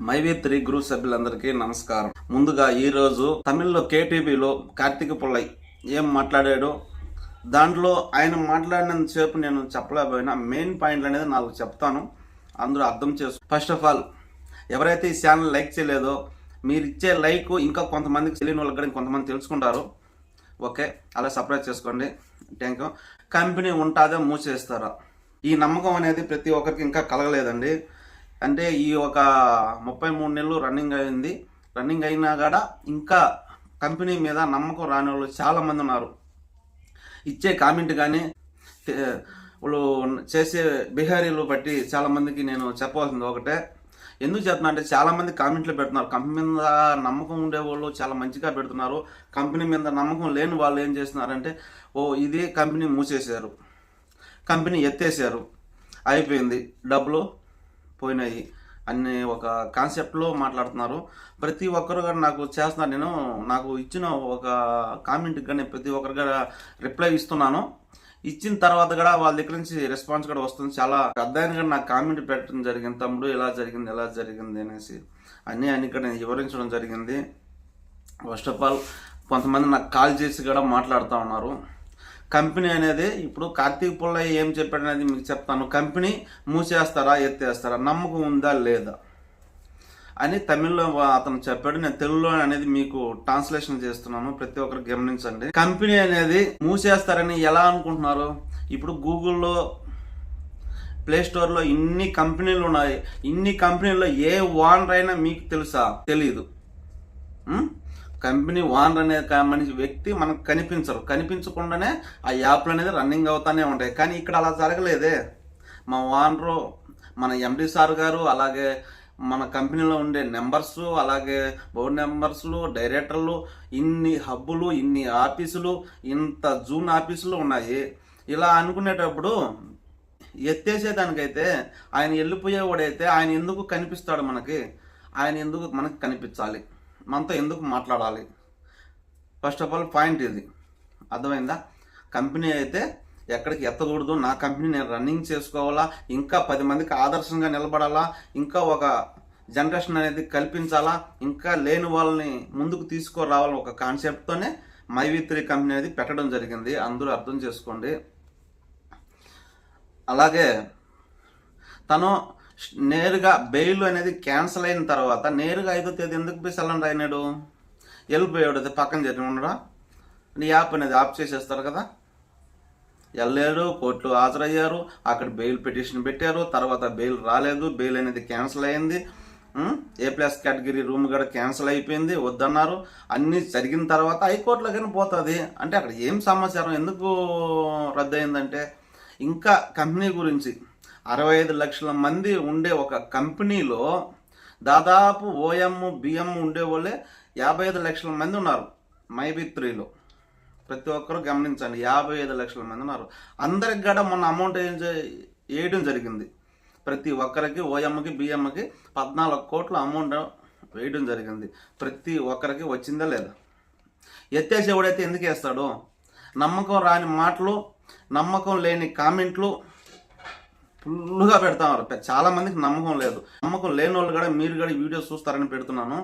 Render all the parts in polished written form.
మైవేత్రి group సభ్యులందరికీ నమస్కారం. ముందుగా ఈరోజు తమిళ్లో కేటీవీలో కార్తీక పుల్లై ఏం మాట్లాడాడో దాంట్లో ఆయన మాట్లాడినంతసేపు నేను చెప్పలేకపోయినా మెయిన్ పాయింట్లు అనేది నాకు చెప్తాను, అందరూ అర్థం చేసుకో. ఫస్ట్ ఆఫ్ ఆల్ ఎవరైతే ఈ ఛానల్ లైక్ చేయలేదో మీరు ఇచ్చే లైక్ ఇంకా కొంతమందికి తెలియని వాళ్ళకి కూడా కొంతమంది తెలుసుకుంటారు. ఓకే, అలా సబ్స్క్రైబ్ చేసుకోండి. Thank you. కంపెనీ ఉంటుందా మూసేస్తారా, ఈ నమ్మకం అనేది ప్రతి ఒక్కరికి ఇంకా కలగలేదండి. అంటే ఈ ఒక 33 నెలలు రన్నింగ్ అయింది. రన్నింగ్ అయినా కూడా ఇంకా కంపెనీ మీద నమ్మకం రాని వాళ్ళు చాలామంది ఉన్నారు. ఇచ్చే కామెంట్ కానీ వాళ్ళు చేసే బిహేవియర్లు బట్టి చాలామందికి నేను చెప్పవలసింది ఒకటే. ఎందుకు చెప్తున్నా అంటే చాలామంది కామెంట్లు పెడుతున్నారు. కంపెనీ మీద నమ్మకం ఉండేవాళ్ళు చాలా మంచిగా పెడుతున్నారు. కంపెనీ మీద నమ్మకం లేని వాళ్ళు ఏం చేస్తున్నారంటే, ఇది కంపెనీ మూసేశారు, కంపెనీ ఎత్తేసారు, అయిపోయింది, డబ్బులు పోయినాయి అనే ఒక కాన్సెప్ట్లో మాట్లాడుతున్నారు. ప్రతి ఒక్కరు కూడా నాకు చేస్తున్నారు. నాకు ఇచ్చిన ఒక కామెంట్కి కానీ ప్రతి ఒక్కరు కూడా రిప్లై ఇస్తున్నాను. ఇచ్చిన తర్వాత కూడా వాళ్ళ దగ్గర నుంచి రెస్పాన్స్ కూడా వస్తుంది. చాలా పెద్ద ఆయన కూడా నాకు కామెంట్ పెట్టడం జరిగింది, తమ్ముడు ఎలా జరిగింది అనేసి అన్ని ఇక్కడ నేను వివరించడం జరిగింది. ఫస్ట్ ఆఫ్ ఆల్ కొంతమంది నాకు కాల్ చేసి కూడా మాట్లాడుతూ ఉన్నారు. కంపెనీ అనేది ఇప్పుడు కార్తీక పుల్లై ఏం చెప్పాడు అనేది మీకు చెప్తాను. కంపెనీ మూసేస్తారా ఎత్తేస్తారా, నమ్మకం ఉందా లేదా అని తమిళ్లో అతను చెప్పాడు. నేను తెలుగులో అనేది మీకు ట్రాన్స్లేషన్ చేస్తున్నాను, ప్రతి ఒక్కరు గమనించండి. కంపెనీ అనేది మూసేస్తారని ఎలా అనుకుంటున్నారు? ఇప్పుడు గూగుల్లో, ప్లే స్టోర్లో ఇన్ని కంపెనీలు ఉన్నాయి. ఇన్ని కంపెనీల్లో ఏ ఓనర్ అయినా మీకు తెలుసా? తెలీదు. కంపెనీ ఓనర్ అనే మనిషి వ్యక్తి మనకు కనిపించకుండానే ఆ యాప్లు అనేది రన్నింగ్ అవుతానే ఉంటాయి. కానీ ఇక్కడ అలా జరగలేదే. మా ఓనరు, మన ఎండి సార్ గారు, అలాగే మన కంపెనీలో ఉండే నెంబర్స్, అలాగే బోర్డు మెంబర్స్లు, డైరెక్టర్లు, ఇన్ని హబ్బులు, ఇన్ని ఆఫీసులు, ఇంత జూన్ ఆఫీసులు ఉన్నాయి. ఇలా అనుకునేటప్పుడు ఎత్తేసేదానికైతే ఆయన వెళ్ళిపోయేవాడైతే ఆయన ఎందుకు కనిపిస్తాడు మనకి? ఆయన ఎందుకు మనకి కనిపించాలి? మనతో ఎందుకు మాట్లాడాలి? ఫస్ట్ ఆఫ్ ఆల్ పాయింట్ ఇది అర్థమైందా? కంపెనీ అయితే ఎక్కడికి ఎత్తకూడదు. నా కంపెనీ నేను రన్నింగ్ చేసుకోవాలా, ఇంకా 10 మందికి ఆదర్శంగా నిలబడాలా, ఇంకా ఒక జనరేషన్ అనేది కల్పించాలా, ఇంకా లేని వాళ్ళని ముందుకు తీసుకురావాలని ఒక కాన్సెప్ట్తోనే మైవేత్రి కంపెనీ అనేది పెట్టడం జరిగింది. అందరూ అర్థం చేసుకోండి. అలాగే తను నేరుగా బెయిల్ అనేది క్యాన్సిల్ అయిన తర్వాత నేరుగా 5వ తేదీ ఎందుకు పోయి సరెండర్ అయినాడు? వెళ్ళిపోయాడు. అది పక్కన జరిగి ఉండరా? నీ యాప్ అనేది ఆఫ్ చేసేస్తారు కదా. వెళ్ళారు, కోర్టులో హాజరయ్యారు, అక్కడ బెయిల్ పిటిషన్ పెట్టారు, తర్వాత బెయిల్ రాలేదు, బెయిల్ అనేది క్యాన్సిల్ అయింది. A+ కేటగిరీ రూమ్ కూడా క్యాన్సిల్ అయిపోయింది, వద్దన్నారు. అన్నీ జరిగిన తర్వాత హైకోర్టులో కానీ పోతుంది. అంటే అక్కడ ఏం సమాచారం ఎందుకు రద్దు అయిందంటే, ఇంకా కంపెనీ గురించి 65 లక్షల మంది ఉండే ఒక కంపెనీలో దాదాపు OM, BM ఉండేవాళ్ళే 55 లక్షల మంది ఉన్నారు మైవేత్రిలో. ప్రతి ఒక్కరు గమనించండి, 55 లక్షల మంది ఉన్నారు. అందరికి కూడా మొన్న అమౌంట్ వేయడం జరిగింది. ప్రతి ఒక్కరికి OMకి, BMకి 14 కోట్ల అమౌంట్ వేయడం జరిగింది. ప్రతి ఒక్కరికి వచ్చిందా లేదా? ఎత్తేసేవాడైతే ఎందుకు వేస్తాడు? నమ్మకం రాని మాటలు, నమ్మకం లేని కామెంట్లు ఫుల్గా పెడతారు. చాలా మందికి నమ్మకం లేదు. నమ్మకం లేని వాళ్ళు కూడా మీరు కూడా వీడియో చూస్తారని పెడుతున్నాను.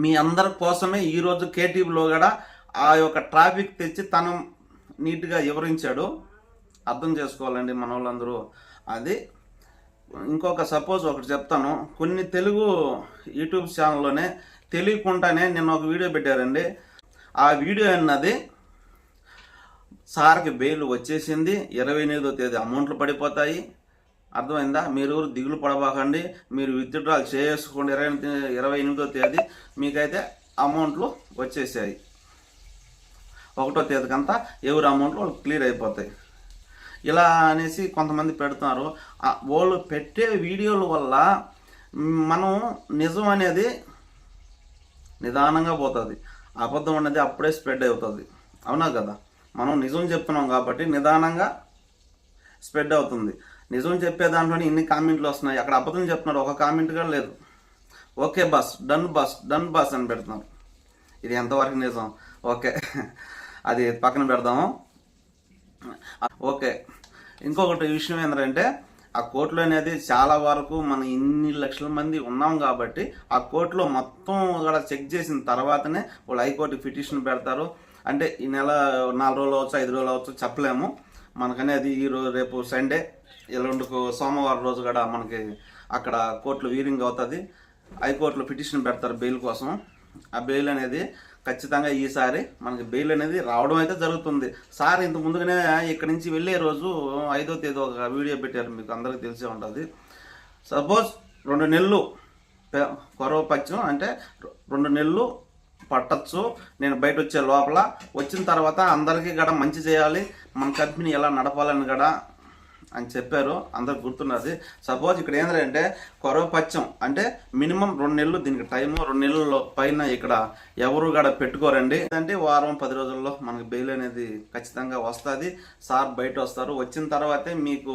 మీ అందరి కోసమే ఈరోజు కేటీవీలో కూడా ఆ యొక్క ట్రాఫిక్ తెచ్చి తను నీట్గా వివరించాడు. అర్థం చేసుకోవాలండి మన వాళ్ళందరూ. అది ఇంకొక సపోజ్ ఒకటి చెప్తాను. కొన్ని తెలుగు యూట్యూబ్ ఛానల్లోనే తెలియకుండానే నిన్న ఒక వీడియో పెట్టారండి. ఆ వీడియో అన్నది సార్కి బెయిల్ వచ్చేసింది, 28వ తేదీ అమౌంట్లు పడిపోతాయి. అర్థమైందా? మీరు దిగులు పడబాకండి, మీరు విత్డ్రాల్ చేసుకోండి. 28వ తేదీ మీకైతే అమౌంట్లు వచ్చేసాయి. 1వ తేదీకంతా ఎవరి అమౌంట్లు వాళ్ళు క్లియర్ అయిపోతాయి. ఇలా అనేసి కొంతమంది పెడుతున్నారు. వాళ్ళు పెట్టే వీడియోల వల్ల మనం నిజం అనేది నిదానంగా పోతుంది, అబద్ధం అనేది అప్పుడే స్ప్రెడ్ అవుతుంది. అవునా కదా? మనం నిజం చెప్తున్నాం కాబట్టి నిదానంగా స్ప్రెడ్ అవుతుంది. నిజం చెప్పే దాంట్లోనే ఇన్ని కామెంట్లు వస్తున్నాయి. అక్కడ అబద్ధం చెప్తున్నారు, ఒక కామెంట్ కూడా లేదు. ఓకే బస్, డన్ బస్ అని పెడుతున్నారు. ఇది ఎంతవరకు నిజం? ఓకే, అది పక్కన పెడదాము. ఓకే, ఇంకొకటి విషయం ఏంటంటే ఆ కోర్టులో అనేది చాలా వరకు మనం ఇన్ని లక్షల మంది ఉన్నాం కాబట్టి ఆ కోర్టులో మొత్తం కూడా చెక్ చేసిన తర్వాతనే వాళ్ళు హైకోర్టుకి పిటిషన్ పెడతారు. అంటే ఈ నెల 4 రోజులు అవచ్చు, 5 రోజులు అవచ్చు చెప్పలేము. మనకనేది ఈరోజు రేపు సండే, ఎల్లుండికు సోమవారం రోజు కూడా మనకి అక్కడ కోర్టులో వీరింగ్ అవుతుంది. హైకోర్టులో పిటిషన్ పెడతారు బెయిల్ కోసం. ఆ బెయిల్ అనేది ఖచ్చితంగా ఈసారి మనకి బెయిల్ అనేది రావడం అయితే జరుగుతుంది. సార్ ఇంత ముందుగానే ఇక్కడి నుంచి వెళ్ళే రోజు 5వ తేదీ ఒక వీడియో పెట్టారు, మీకు అందరికీ తెలిసే ఉంటుంది. సపోజ్ 2 నెలలు కొరవ పచ్చం అంటే 2 నెలలు పట్టచ్చు. నేను బయట వచ్చే లోపల వచ్చిన తర్వాత అందరికీ కూడా మంచి చేయాలి, మన కంపెనీ ఎలా నడపాలని కూడా అని చెప్పారు. అందరికి గుర్తున్నది. సపోజ్ ఇక్కడ ఏంటంటే కొరవ పచ్చం అంటే మినిమం 2 నెలలు దీనికి టైము. 2 నెలల పైన ఇక్కడ ఎవరు కూడా పెట్టుకోరండి. అంటే వారం 10 రోజుల్లో మనకి బెయిల్ అనేది ఖచ్చితంగా వస్తుంది. సార్ బయట వస్తారు. వచ్చిన తర్వాతే మీకు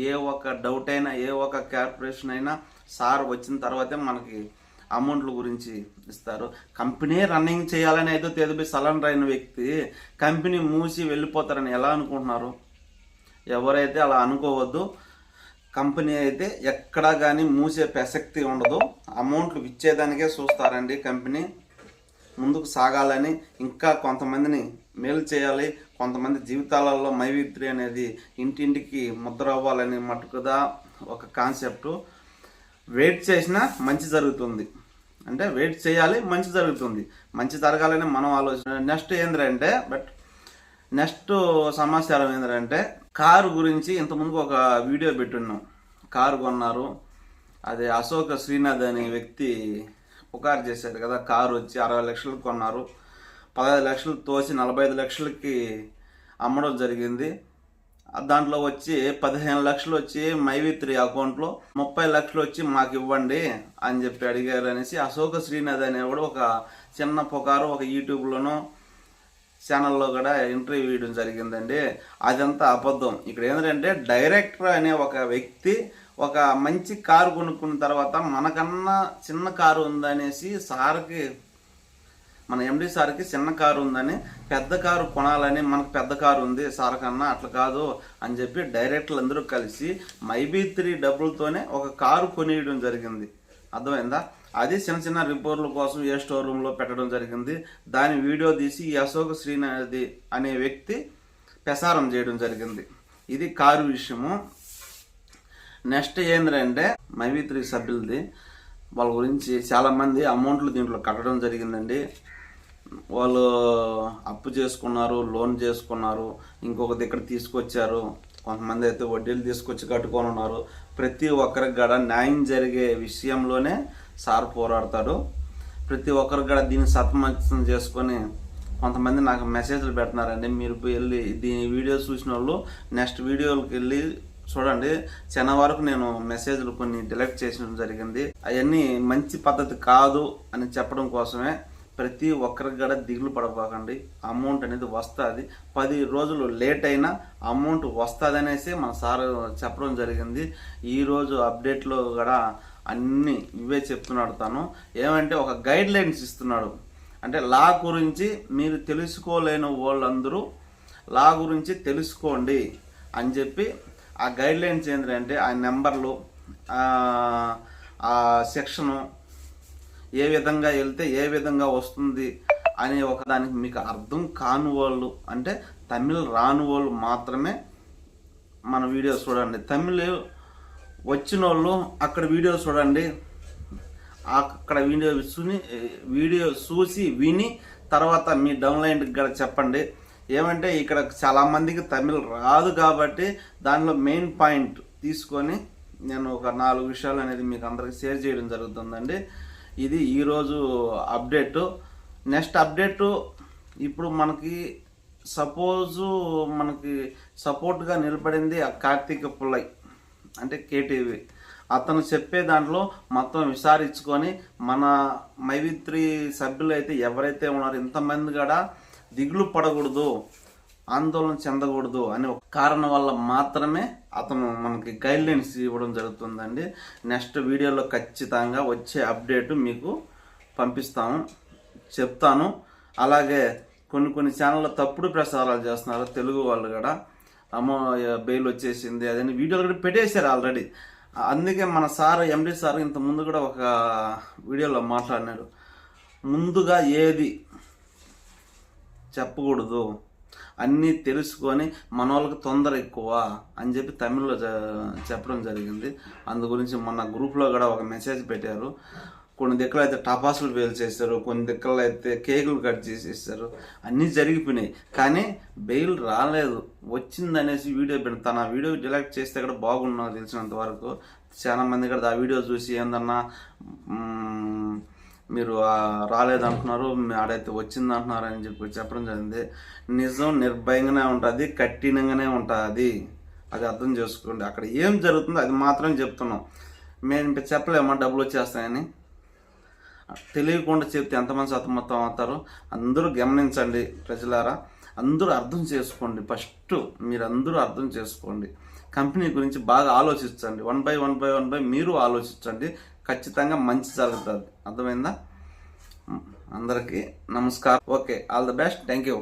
ఏ ఒక్క డౌట్ అయినా, ఏ ఒక్క క్యాల్కులేషన్ అయినా సార్ వచ్చిన తర్వాతే మనకి అమౌంట్ల గురించి ఇస్తారు. కంపెనీ రన్నింగ్ చేయాలని అయితే తేదీ సలెండర్ అయిన వ్యక్తి కంపెనీ మూసి వెళ్ళిపోతారని ఎలా అనుకుంటున్నారు? ఎవరైతే అలా అనుకోవద్దు. కంపెనీ అయితే ఎక్కడా కానీ మూసే ప్రసక్తి ఉండదు. అమౌంట్లు ఇచ్చేదానికే చూస్తారండి. కంపెనీ ముందుకు సాగాలని, ఇంకా కొంతమందిని మేలు చేయాలి, కొంతమంది జీవితాలలో మైవిత్రి అనేది ఇంటింటికి ముద్ర అవ్వాలని మట్టుకుదా ఒక కాన్సెప్టు. వెయిట్ చేసినా మంచి జరుగుతుంది. అంటే వెయిట్ చేయాలి, మంచి జరుగుతుంది. మంచి జరగాలని మనం ఆలోచన. నెక్స్ట్ ఏంటంటే నెక్స్ట్ సమాచారం ఏంటంటే కారు గురించి ఇంతకుముందు ఒక వీడియో పెట్టున్నాం. కారు కొన్నారు, అది అశోక శ్రీనాథ్ అనే వ్యక్తి పుకారు చేశారు కదా. కారు వచ్చి 60 లక్షలకు కొన్నారు, 15 లక్షలు తోసి 45 లక్షలకి అమ్మడం జరిగింది. దాంట్లో వచ్చి 15 లక్షలు వచ్చి మైవిత్రి అకౌంట్లో, 30 లక్షలు వచ్చి మాకు ఇవ్వండి అని చెప్పి అడిగారు అనేసి అశోక శ్రీనాథ్ అనేవాడు ఒక చిన్న పుకారు ఒక యూట్యూబ్లోనూ ఛానల్లో కూడా ఇంటర్వ్యూ ఇవ్వడం జరిగిందండి. అదంతా అబద్ధం. ఇక్కడ ఏంటంటే డైరెక్టర్ అనే ఒక వ్యక్తి ఒక మంచి కారు కొనుక్కున్న తర్వాత మనకన్నా చిన్న కారు ఉందనేసి సార్కి, మన ఎండి సార్కి చిన్న కారు ఉందని పెద్ద కారు కొనాలని, మనకు పెద్ద కారు ఉంది సార్ కన్నా, అట్లా కాదు అని చెప్పి డైరెక్టర్లు అందరూ కలిసి మైబీ3 డబ్బులతోనే ఒక కారు కొనియడం జరిగింది. అర్థమైందా? అది చిన్న చిన్న రిపోర్ట్ల కోసం ఏ స్టోర్ రూమ్లో పెట్టడం జరిగింది. దాని వీడియో తీసి ఈ అశోక శ్రీనాథ్ అనే వ్యక్తి ప్రసారం చేయడం జరిగింది. ఇది కారు విషయము. నెక్స్ట్ ఏంటంటే మైబీ3 సభ్యులది, వాళ్ళ గురించి చాలామంది అమౌంట్లు దీంట్లో కట్టడం జరిగిందండి. వాళ్ళు అప్పు చేసుకున్నారు, లోన్ చేసుకున్నారు, ఇంకొక దగ్గర తీసుకొచ్చారు, కొంతమంది అయితే వడ్డీలు తీసుకొచ్చి కట్టుకొని ఉన్నారు. ప్రతి ఒక్కరికి కూడా న్యాయం జరిగే విషయంలోనే సార్ పోరాడతాడు. ప్రతి ఒక్కరికి కూడా దీన్ని సతమతం చేసుకొని కొంతమంది నాకు మెసేజ్లు పెడుతున్నారండి. మీరు వెళ్ళి దీని వీడియో చూసిన వాళ్ళు నెక్స్ట్ వీడియోకి వెళ్ళి చూడండి. చిన్న వరకు నేను మెసేజ్లు కొన్ని డిలీట్ చేసడం జరిగింది. అవన్నీ మంచి పద్ధతి కాదు అని చెప్పడం కోసమే. ప్రతి ఒక్కరికి కూడా దిగులు పడపోకండి. అమౌంట్ అనేది వస్తుంది. 10 రోజులు లేట్ అయినా అమౌంట్ వస్తుంది అనేసి మన సార్ చెప్పడం జరిగింది. ఈరోజు అప్డేట్లో కూడా అన్నీ ఇవే చెప్తున్నాడు. తను ఏమంటే ఒక గైడ్ లైన్స్ ఇస్తున్నాడు. అంటే లా గురించి మీరు తెలుసుకోలేని వాళ్ళందరూ లా గురించి తెలుసుకోండి అని చెప్పి ఆ గైడ్ లైన్స్ ఏంటంటే ఆ నెంబర్లు, ఆ సెక్షను ఏ విధంగా వెళ్తే ఏ విధంగా వస్తుంది అనే ఒక దానికి మీకు అర్థం కాని వాళ్ళు, అంటే తమిళ్ రాని వాళ్ళు మాత్రమే మన వీడియో చూడండి. తమిళ్ వచ్చిన వాళ్ళు అక్కడ వీడియో చూడండి. అక్కడ వీడియో చూసి విని తర్వాత మీ డౌన్లైన్కి కూడా చెప్పండి. ఏమంటే ఇక్కడ చాలామందికి తమిళ్ రాదు కాబట్టి దానిలో మెయిన్ పాయింట్ తీసుకొని నేను ఒక 4 విషయాలు అనేది మీకు అందరికి షేర్ చేయడం జరుగుతుందండి. ఇది ఈరోజు అప్డేటు. నెక్స్ట్ అప్డేటు ఇప్పుడు మనకి సపోజు మనకి సపోర్ట్గా నిలబడింది ఆ కార్తీక పుల్లై అంటే కేటీవీ. అతను చెప్పే దాంట్లో మొత్తం విచారించుకొని మన మైబీ3 సభ్యులు అయితే ఎవరైతే ఉన్నారో ఇంతమంది కూడా దిగులు పడకూడదు, ఆందోళన చెందకూడదు అనే ఒక కారణం వల్ల మాత్రమే అతను మనకి గైడ్ లైన్స్ ఇవ్వడం జరుగుతుందండి. నెక్స్ట్ వీడియోలో ఖచ్చితంగా వచ్చే అప్డేట్ మీకు పంపిస్తాము, చెప్తాను. అలాగే కొన్ని ఛానల్లో తప్పుడు ప్రసారాలు చేస్తున్నారు తెలుగు వాళ్ళు కూడా. అమ్మో బెయిల్ వచ్చేసింది అదని వీడియోలు కూడా పెట్టేశారు ఆల్రెడీ. అందుకే మన సార్ ఎండి సార్ ఇంత ముందు కూడా ఒక వీడియోలో మాట్లాడినాడు, ముందుగా ఏది చెప్పకూడదు, అన్నీ తెలుసుకొని మన వాళ్ళకి తొందర ఎక్కువ అని చెప్పి తమిళ్లో చెప్పడం జరిగింది. అందు గురించి మొన్న గ్రూప్లో కూడా ఒక మెసేజ్ పెట్టారు. కొన్ని దిక్కలు అయితే టపాసులు పేల్చేస్తారు, కొన్ని దిక్కలు అయితే కేకులు కట్ చేసేస్తారు, అన్నీ జరిగిపోయినాయి. కానీ బెయిల్ రాలేదు, వచ్చిందనేసి వీడియో పెట్టి తన వీడియో డిలీట్ చేస్తే కూడా బాగున్నావు తెలిసినంత వరకు. చాలా మంది కూడా ఆ వీడియో చూసి ఏందన్నా మీరు రాలేదంటున్నారు, ఆడైతే వచ్చిందంటున్నారు అని చెప్పి చెప్పడం జరిగింది. నిజం నిర్భయంగానే ఉంటుంది, కఠినంగానే ఉంటుంది, అది అర్థం చేసుకోండి. అక్కడ ఏం జరుగుతుందో అది మాత్రం చెప్తున్నాం. మేము చెప్పలేమా డబ్బులు వచ్చేస్తాయని? తెలియకుండా చెప్తే ఎంతమంది సతమతం అవుతారో అందరూ గమనించండి ప్రజలారా, అందరూ అర్థం చేసుకోండి. ఫస్ట్ మీరు అందరూ అర్థం చేసుకోండి, కంపెనీ గురించి బాగా ఆలోచించండి. వన్ బై వన్ మీరు ఆలోచించండి, ఖచ్చితంగా మంచి జరుగుతుంది. అర్థమైందా? అందరికీ నమస్కారం. Okay, all the best, thank you.